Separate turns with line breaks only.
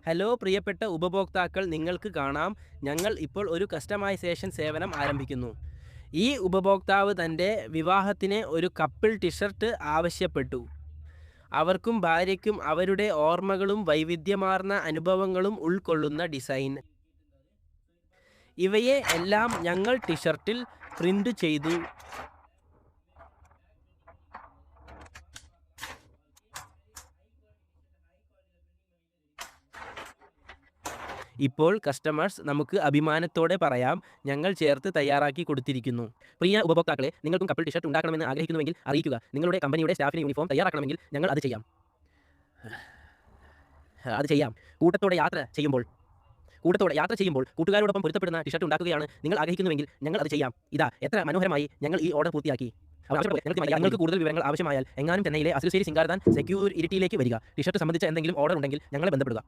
Hello പ്രിയപ്പെട്ട ഉപഭോക്താക്കൾ, നിങ്ങൾക്ക് കാണാം, ഞങ്ങൾ ഇപ്പോൾ ഒരു കസ്റ്റമൈസേഷൻ സേവനം ആരംഭിക്കുന്നു. ഈ ഉപഭോക്താവ് തൻ്റെ വിവാഹത്തിന് ഒരു കപ്പിൾ ടി-ഷർട്ട് ആവശ്യപ്പെട്ടു. അവർക്കും ഭാര്യയ്ക്കും അവരുടെ ഓർമ്മകളും വൈവിധ്യമാർന്ന അനുഭവങ്ങളും ഉൾക്കൊള്ളുന്ന ഡിസൈൻ. ഇവയെ എല്ലാം ഞങ്ങൾ ടി-ഷർട്ടിൽ പ്രിന്റ് ചെയ്തു. ഇപ്പോൾ കസ്റ്റമേഴ്സ് നമുക്ക് അഭിമാനത്തോടെ പറയാം, ഞങ്ങൾ ചേർത്ത് തയ്യാറാക്കി കൊടുത്തിരിക്കുന്നു. പ്രിയ ഉപഭോക്താക്കളെ, നിങ്ങൾക്കും കപ്പിൾ ടി-ഷർട്ട് ഉണ്ടാക്കണമെന്ന് ആഗ്രഹിക്കുന്നുവെങ്കിൽ അറിയിക്കുക. നിങ്ങളുടെ കമ്പനിയുടെ സ്റ്റാഫിന് യൂണിഫോം തയ്യാറാക്കണമെങ്കിൽ ഞങ്ങൾ അത് ചെയ്യാം. കൂട്ടത്തോടെ യാത്ര ചെയ്യുമ്പോൾ കൂട്ടുകാരോടൊപ്പം പൊരുത്തപ്പെടുന്ന ടി-ഷർട്ട് ഉണ്ടാക്കുകയാണ് നിങ്ങൾ ആഗ്രഹിക്കുന്നുവെങ്കിൽ ഞങ്ങൾ അത് ചെയ്യാം. ഇതാ എത്ര മനോഹരമായി ഞങ്ങൾ ഈ ഓർഡർ പൂർത്തിയാക്കി. നിങ്ങൾക്ക് കൂടുതൽ വിവരങ്ങൾ ആവശ്യമായാൽ എങ്ങാനും ചെന്നൈയിലെ അസിൽ ശേരി സിംഗാരദാൻ സെക്യൂരിറ്റിയിലേക്ക് വരിക. ടി-ഷർട്ട് സംബന്ധിച്ച എന്തെങ്കിലും ഓർഡർ ഉണ്ടെങ്കിൽ ഞങ്ങളെ ബന്ധപ്പെടുക.